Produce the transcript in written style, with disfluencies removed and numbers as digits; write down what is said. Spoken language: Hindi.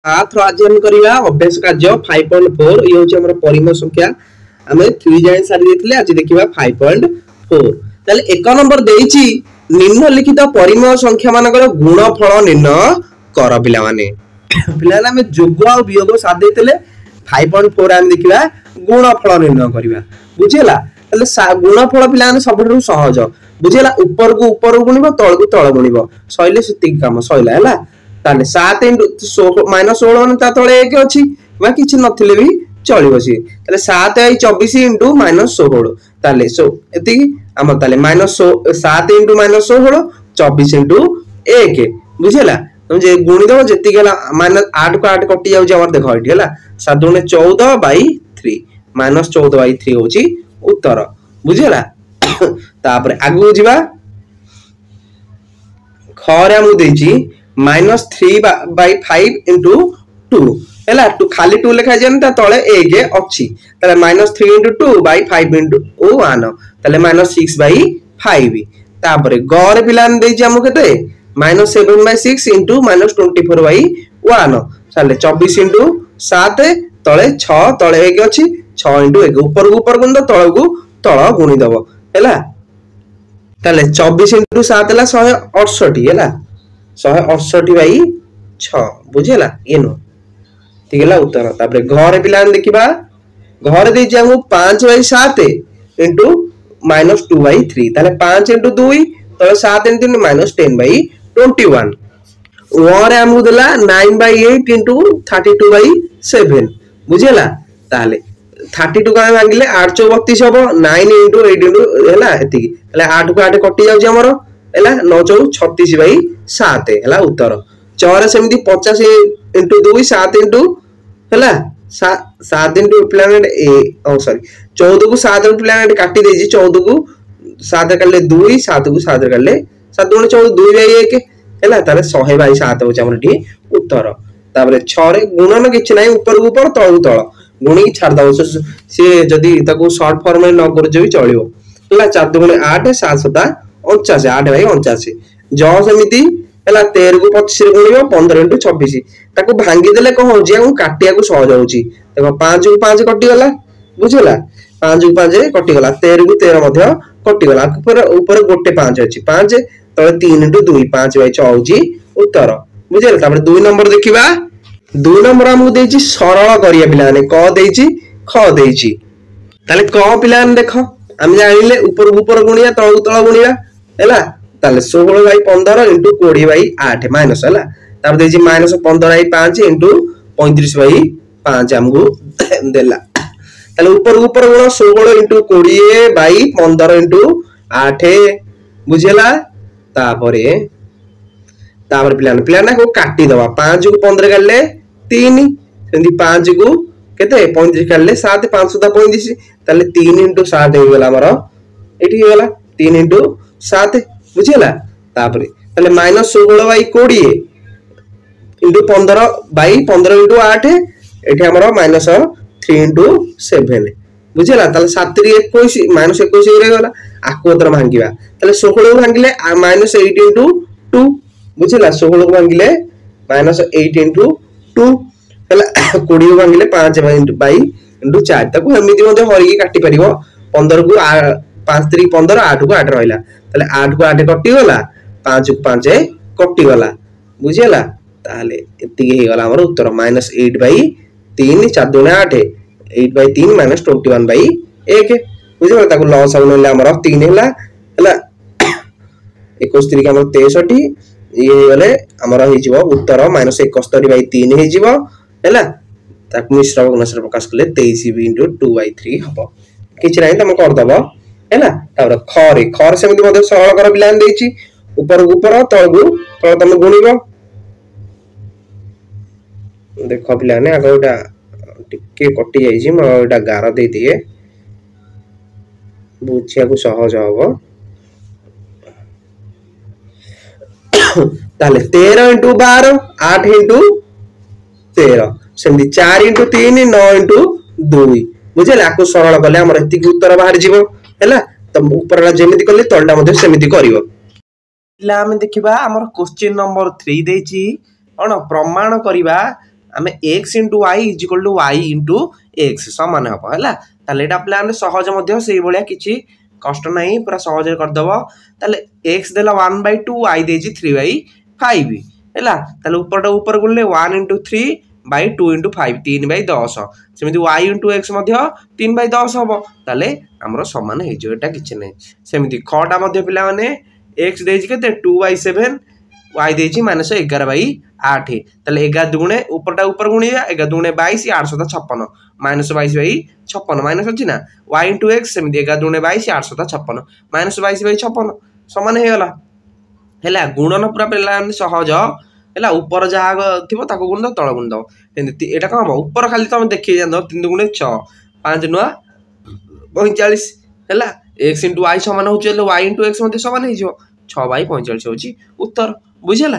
आथ्रो आज हम करिया अभ्यास कार्य 5.4 ये होची हमर परिमेय संख्या हमें 3 जाय सारी देथिले आज देखिबा 5.4 ताले एक नंबर देइची निम्नलिखित परिमेय संख्या मानकर गुणफल निर्णय कर पिला माने हमें जोग और वियोग साथ देथिले 5.4 हम देखिबा गुणफल निर्णय करिबा बुझिला ताले गुणफल पिला माने सबठु सहज बुझिला ऊपर को गुणिबो तळ को तळ गुणिबो सइले सेति काम सइला हैला ताले 7 माइनस 16 माने ता तळे 1 अछि बा किछि नथिले भी चलिबो सी ताले 7 आई 24 इनटू माइनस 16 ताले एति हम ताले माइनस 7 इनटू माइनस 16 24 इनटू 1 बुझिला तुम जे गुणी दो जेति गेला माइनस 8 को 8 कटि जाउ जे हमर देखो इठी हला 7 दुने 14 बाई 3 माइनस 14 बाई 3 होची उत्तर बुझिला तापर आगु जिबा खरे हम देची -3/5 इंटू 2 हैला टू खाली 2 लिखा जेन तळे 1 अछि तले -3 इंटू 2/5 इंटू 1 तले -6/5 तापर गरे पिलान देछि हम केते -7/6 इंटू -24/1 साले 24 इंटू 7 तळे 6 तळे 1 अछि 6 इंटू 1 ऊपर गुण दो तळ को तळ गुणी दबो हैला तले 24 इंटू 7 ला 168 हैला 168/6 बुझेला ये नो ठीक है उत्तर तापर घर पिलान देखिबा घर दे जामु 5/7 इनटू -2/3 ताले 5 इनटू 2 तले 7 इनटू -10/21 ओरे हमु देला 9/8 इनटू 32/7 बुझेला ताले 32 का भागिले 8 34 हबो 9 इनटू 8 इनटू हैला एति ताले 8 को 8 कटि जाउ जे हमर हैला 9 36/7 हैला उत्तर चौरे सेमिति 50 इनटू 2 7 इनटू हैला 7 इनटू प्लैनेट ए ओ सॉरी 14 को 7 प्लैनेट काटी देजी 14 को 7 करले 2 7 को 7 करले 7 दुने 14 2/1 हैला तारे 100/7 हो हमर टी उत्तर तापर 6 रे गुणन किछ नै ऊपर तळ तळ गुणी छाड़ दउ से जदी ताको शॉर्ट फॉर्म में न कर जे भी चलियो हैला 4 दुने 8 7 7 49 8/49 जो समिति हैला 13 को 25 रे गुणियो 15 * 26 ताको भांगी देले को हो जे हम काटिया को सहज होची देखो 5 को 5 कटि गला बुझला 5 को 5 कटि गला 13 को 13 मध्ये कटि गला ऊपर गोटे 5 अछि 5 तळे 3 * 2 5/6 होची उत्तर बुझला तापर 2 नंबर देखिबा 2 नंबर हमहु देछि सरल करिया पिलाने क देछि ख देछि ताले क पिलाने देखो हम जानिले ऊपर गुणिया तळ गुणिया हैला ताले 16/15 इनटू 20/8 माइनस हैला तापर देछि -15/5 इनटू 35/5 हमहु देला ताले ऊपर गुण 16 इनटू 20/15 इनटू 8 बुझेला तापरे पिलाने को काटी दवा 5 को 15 करले 3 सेंदी 5 को केते 35 करले 7 5 सुदा 35 ताले 3 * 7 हो गेला हमर एठी हो गेला 3 * 7 बुझिला तापरे ताले -16/20 इनटू 15/15 * 8 एठी हमर -3 * 7 बुझिला ताले 7 * 21 -21 रे गेला आको उतर भांगीबा ताले 16 को भांगिले -8 * 2 बुझिला 16 को भांगिले -8 * 2 हला 20 को भांगिले 5/4 ताको एमिति मध्ये हरिकी काटी परिबो 15 को 5 3 15 8 को 8 रहइला ताले 8 को 8 कटि गला 5 को 5 कटि गला बुझिला ताले एति हे गला हमर उत्तर -8/3 4 दुने 8 8/3 -21/1 बुझिला ताको लॉस आउनले हमर 3 हैला हैला 21 3 हमर 63 ये गले हमर हे जिवो उत्तर -71/3 हे जिवो हैला ताको मिश्र गुणनशर प्रकाश करले 23 * 2/3 हबो किछ नै तम कर दबो हैला तापर खरे सेमिति मध्ये सरल कर प्लान देछि ऊपर तळगु तळ तम गुणिबो देखो प्लान आगोटा टिके कटि जाई छी म एटा गार दे दिए बुझिया को सहज हबो ताले 13 * 12 8 * 13 सेमि 4 * 3 9 * 2 बुझेला को सरल करले हमर एति उत्तर बाहर जीवो हैला त ऊपरला जेमिति करले तळडा मध्ये सेमिति करिवो इला हम देखिबा हमर क्वेश्चन नंबर 3 देछि अन प्रमाण करिबा आम x into y is equal to y into x सामान हम है ताले एटा प्लान सहज से भाया किसी कष्ट ना पूरा सहज करदेव ताले एक्स देला 1/2 वाई दे 3/5 है ऊपर ऊपर गुणले 1 इंटू 3/2 इंटू 5 3/10 सेमती वाई इंटू एक्स 3/10 हम ताले आमर सामान होटा कि ना सेमती खटा पिला माने एक्स दे 2/7 वाई दे -11/8 ताले 11 दुगुणे ऊपरटा ऊपर गुणिया 11 दुगुणे 22 856 -22/56 माइनस अच्छी ना वाई इंटू एक्स सेमती 11 दुगुणे 22 856 -22/56 सामान हो गला है गुणन पूरा पिला सहज है ऊपर जहाँ थी गुण दो तल गुण दो यहाँ कौन हम ऊपर खाली तुम देखिए जान 3 दुगुणे 6 5 नुआ 45 है एक्स इंटू वाई सामान हो वाई इंटू एक्स सामान हो 6/45 हूँ उत्तर बुझेगा।